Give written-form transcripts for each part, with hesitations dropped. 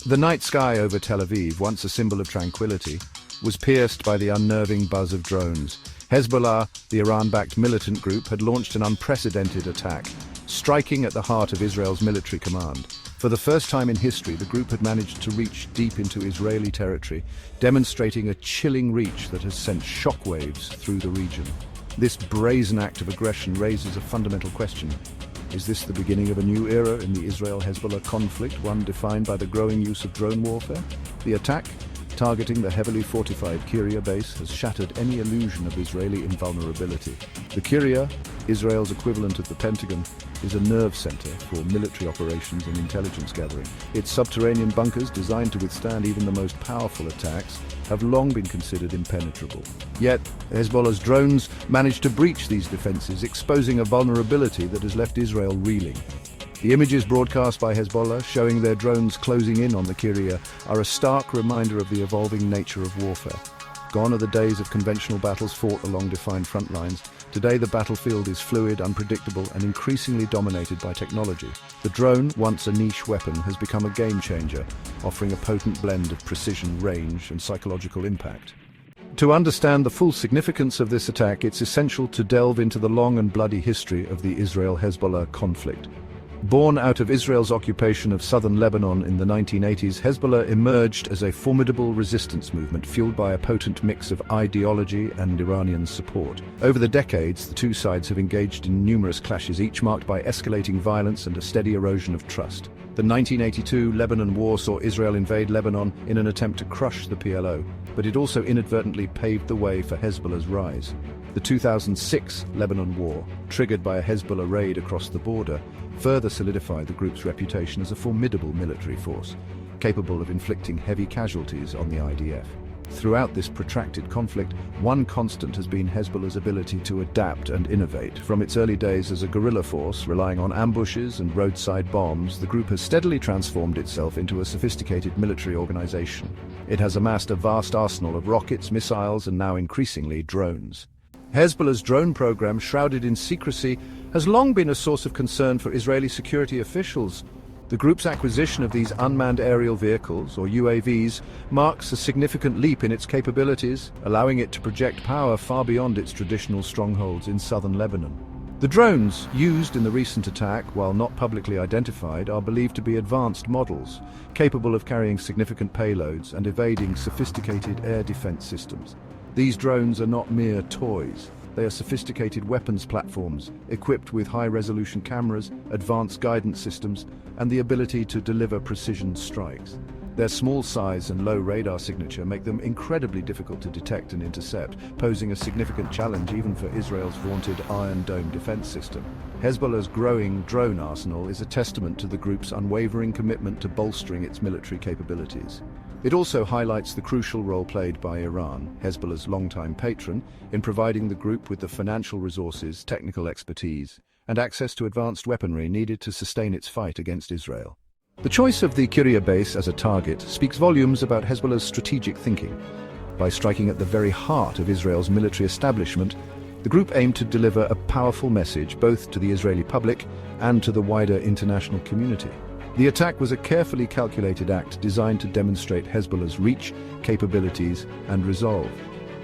The night sky over Tel Aviv, once a symbol of tranquility, was pierced by the unnerving buzz of drones. Hezbollah, the Iran-backed militant group, had launched an unprecedented attack, striking at the heart of Israel's military command. For the first time in history, the group had managed to reach deep into Israeli territory, demonstrating a chilling reach that has sent shockwaves through the region. This brazen act of aggression raises a fundamental question. Is this the beginning of a new era in the Israel-Hezbollah conflict, one defined by the growing use of drone warfare? The attack, targeting the heavily fortified Kiriya base, has shattered any illusion of Israeli invulnerability. The Kiriya, Israel's equivalent of the Pentagon, is a nerve center for military operations and intelligence gathering. Its subterranean bunkers, designed to withstand even the most powerful attacks, have long been considered impenetrable. Yet, Hezbollah's drones managed to breach these defenses, exposing a vulnerability that has left Israel reeling. The images broadcast by Hezbollah, showing their drones closing in on the Kiriya, are a stark reminder of the evolving nature of warfare. Gone are the days of conventional battles fought along defined front lines. Today the battlefield is fluid, unpredictable, and increasingly dominated by technology. The drone, once a niche weapon, has become a game-changer, offering a potent blend of precision, range, and psychological impact. To understand the full significance of this attack, it's essential to delve into the long and bloody history of the Israel-Hezbollah conflict. Born out of Israel's occupation of southern Lebanon in the 1980s, Hezbollah emerged as a formidable resistance movement fueled by a potent mix of ideology and Iranian support. Over the decades, the two sides have engaged in numerous clashes, each marked by escalating violence and a steady erosion of trust. The 1982 Lebanon War saw Israel invade Lebanon in an attempt to crush the PLO, but it also inadvertently paved the way for Hezbollah's rise. The 2006 Lebanon War, triggered by a Hezbollah raid across the border, further solidified the group's reputation as a formidable military force, capable of inflicting heavy casualties on the IDF. Throughout this protracted conflict, one constant has been Hezbollah's ability to adapt and innovate. From its early days as a guerrilla force, relying on ambushes and roadside bombs, the group has steadily transformed itself into a sophisticated military organization. It has amassed a vast arsenal of rockets, missiles, and now increasingly drones. Hezbollah's drone program, shrouded in secrecy, has long been a source of concern for Israeli security officials. The group's acquisition of these unmanned aerial vehicles, or UAVs, marks a significant leap in its capabilities, allowing it to project power far beyond its traditional strongholds in southern Lebanon. The drones used in the recent attack, while not publicly identified, are believed to be advanced models, capable of carrying significant payloads and evading sophisticated air defense systems. These drones are not mere toys. They are sophisticated weapons platforms, equipped with high-resolution cameras, advanced guidance systems, and the ability to deliver precision strikes. Their small size and low radar signature make them incredibly difficult to detect and intercept, posing a significant challenge even for Israel's vaunted Iron Dome defense system. Hezbollah's growing drone arsenal is a testament to the group's unwavering commitment to bolstering its military capabilities. It also highlights the crucial role played by Iran, Hezbollah's longtime patron, in providing the group with the financial resources, technical expertise, and access to advanced weaponry needed to sustain its fight against Israel. The choice of the Kiriya base as a target speaks volumes about Hezbollah's strategic thinking. By striking at the very heart of Israel's military establishment, the group aimed to deliver a powerful message both to the Israeli public and to the wider international community. The attack was a carefully calculated act designed to demonstrate Hezbollah's reach, capabilities, and resolve.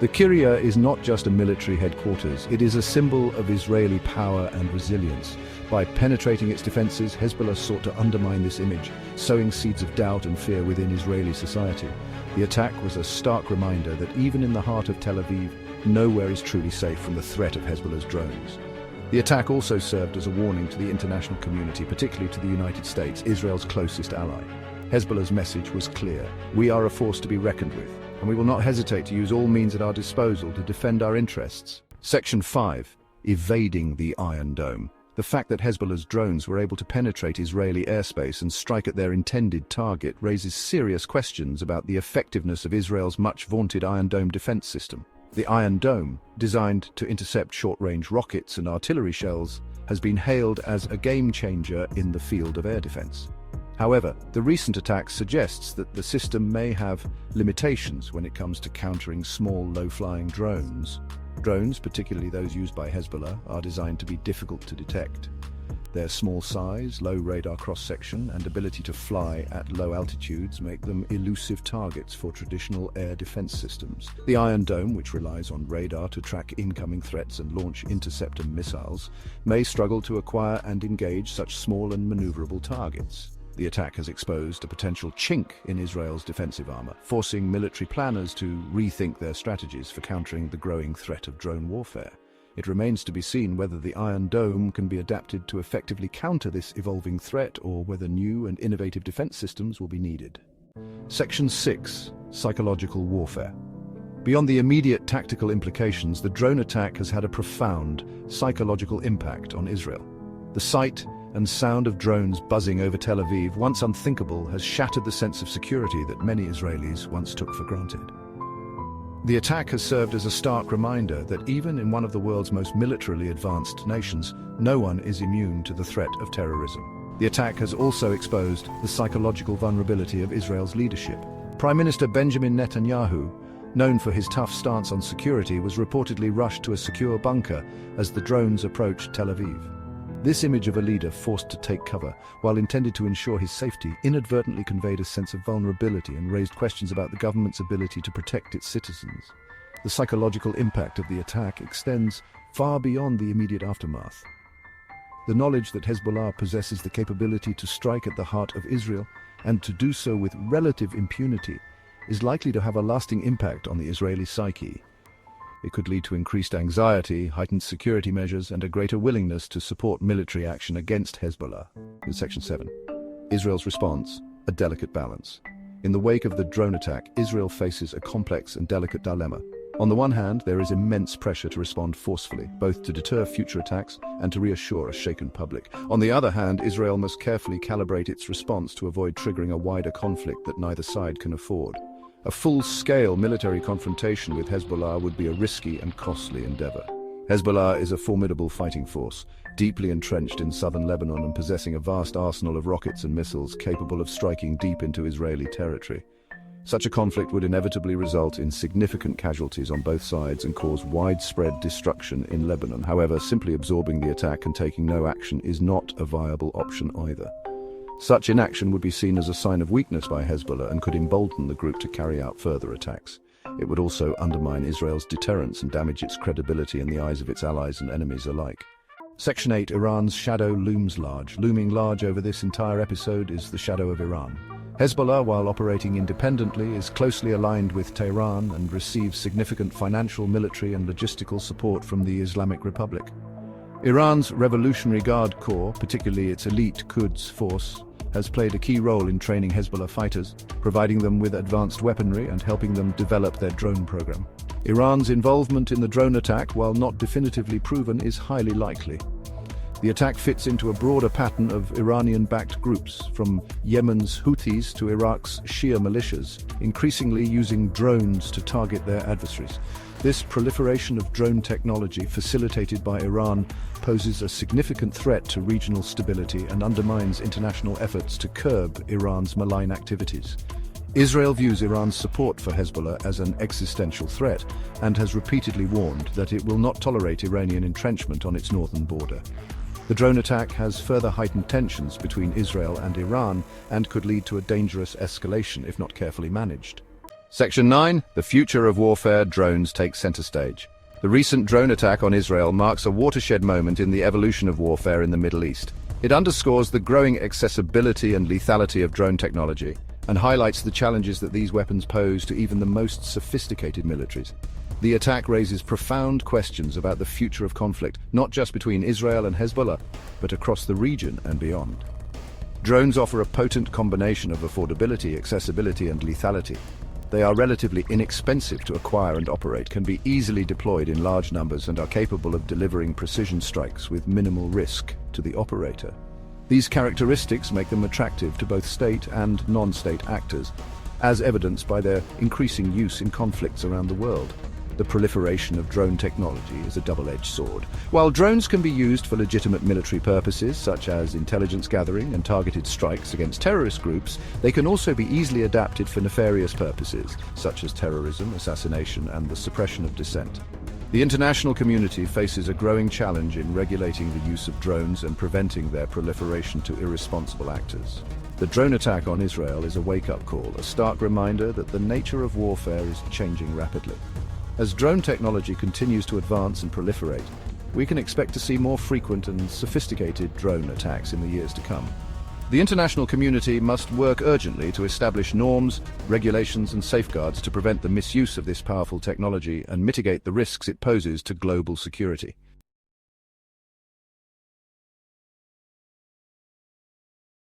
The Kiriya is not just a military headquarters, it is a symbol of Israeli power and resilience. By penetrating its defenses, Hezbollah sought to undermine this image, sowing seeds of doubt and fear within Israeli society. The attack was a stark reminder that even in the heart of Tel Aviv, nowhere is truly safe from the threat of Hezbollah's drones. The attack also served as a warning to the international community, particularly to the United States, Israel's closest ally. Hezbollah's message was clear. We are a force to be reckoned with, and we will not hesitate to use all means at our disposal to defend our interests. Section 5. Evading the Iron Dome. The fact that Hezbollah's drones were able to penetrate Israeli airspace and strike at their intended target raises serious questions about the effectiveness of Israel's much-vaunted Iron Dome defense system. The Iron Dome, designed to intercept short-range rockets and artillery shells, has been hailed as a game-changer in the field of air defense. However, the recent attack suggests that the system may have limitations when it comes to countering small, low-flying drones. Drones, particularly those used by Hezbollah, are designed to be difficult to detect. Their small size, low radar cross-section, and ability to fly at low altitudes make them elusive targets for traditional air defense systems. The Iron Dome, which relies on radar to track incoming threats and launch interceptor missiles, may struggle to acquire and engage such small and maneuverable targets. The attack has exposed a potential chink in Israel's defensive armor, forcing military planners to rethink their strategies for countering the growing threat of drone warfare. It remains to be seen whether the Iron Dome can be adapted to effectively counter this evolving threat or whether new and innovative defense systems will be needed. Section 6. Psychological warfare. Beyond the immediate tactical implications, the drone attack has had a profound psychological impact on Israel. The sight and sound of drones buzzing over Tel Aviv, once unthinkable, has shattered the sense of security that many Israelis once took for granted. The attack has served as a stark reminder that even in one of the world's most militarily advanced nations, no one is immune to the threat of terrorism. The attack has also exposed the psychological vulnerability of Israel's leadership. Prime Minister Benjamin Netanyahu, known for his tough stance on security, was reportedly rushed to a secure bunker as the drones approached Tel Aviv. This image of a leader forced to take cover, while intended to ensure his safety, inadvertently conveyed a sense of vulnerability and raised questions about the government's ability to protect its citizens. The psychological impact of the attack extends far beyond the immediate aftermath. The knowledge that Hezbollah possesses the capability to strike at the heart of Israel, and to do so with relative impunity, is likely to have a lasting impact on the Israeli psyche. It could lead to increased anxiety, heightened security measures, and a greater willingness to support military action against Hezbollah. In Section 7. Israel's response, a delicate balance. In the wake of the drone attack, Israel faces a complex and delicate dilemma. On the one hand, there is immense pressure to respond forcefully, both to deter future attacks and to reassure a shaken public. On the other hand, Israel must carefully calibrate its response to avoid triggering a wider conflict that neither side can afford. A full-scale military confrontation with Hezbollah would be a risky and costly endeavor. Hezbollah is a formidable fighting force, deeply entrenched in southern Lebanon and possessing a vast arsenal of rockets and missiles capable of striking deep into Israeli territory. Such a conflict would inevitably result in significant casualties on both sides and cause widespread destruction in Lebanon. However, simply absorbing the attack and taking no action is not a viable option either. Such inaction would be seen as a sign of weakness by Hezbollah and could embolden the group to carry out further attacks. It would also undermine Israel's deterrence and damage its credibility in the eyes of its allies and enemies alike. Section 8. Iran's shadow looms large. Looming large over this entire episode is the shadow of Iran. Hezbollah, while operating independently, is closely aligned with Tehran and receives significant financial, military and logistical support from the Islamic Republic. Iran's Revolutionary Guard Corps, particularly its elite Quds force, has played a key role in training Hezbollah fighters, providing them with advanced weaponry and helping them develop their drone program. Iran's involvement in the drone attack, while not definitively proven, is highly likely. The attack fits into a broader pattern of Iranian-backed groups, from Yemen's Houthis to Iraq's Shia militias, increasingly using drones to target their adversaries. This proliferation of drone technology, facilitated by Iran, poses a significant threat to regional stability and undermines international efforts to curb Iran's malign activities. Israel views Iran's support for Hezbollah as an existential threat and has repeatedly warned that it will not tolerate Iranian entrenchment on its northern border. The drone attack has further heightened tensions between Israel and Iran and could lead to a dangerous escalation if not carefully managed. Section 9. The future of warfare. Drones take center stage. The recent drone attack on Israel marks a watershed moment in the evolution of warfare in the Middle East. It underscores the growing accessibility and lethality of drone technology and highlights the challenges that these weapons pose to even the most sophisticated militaries. The attack raises profound questions about the future of conflict, not just between Israel and Hezbollah, but across the region and beyond. Drones offer a potent combination of affordability, accessibility, and lethality. They are relatively inexpensive to acquire and operate, can be easily deployed in large numbers, and are capable of delivering precision strikes with minimal risk to the operator. These characteristics make them attractive to both state and non-state actors, as evidenced by their increasing use in conflicts around the world. The proliferation of drone technology is a double-edged sword. While drones can be used for legitimate military purposes, such as intelligence gathering and targeted strikes against terrorist groups, they can also be easily adapted for nefarious purposes, such as terrorism, assassination, and the suppression of dissent. The international community faces a growing challenge in regulating the use of drones and preventing their proliferation to irresponsible actors. The drone attack on Israel is a wake-up call, a stark reminder that the nature of warfare is changing rapidly. As drone technology continues to advance and proliferate, we can expect to see more frequent and sophisticated drone attacks in the years to come. The international community must work urgently to establish norms, regulations and safeguards to prevent the misuse of this powerful technology and mitigate the risks it poses to global security.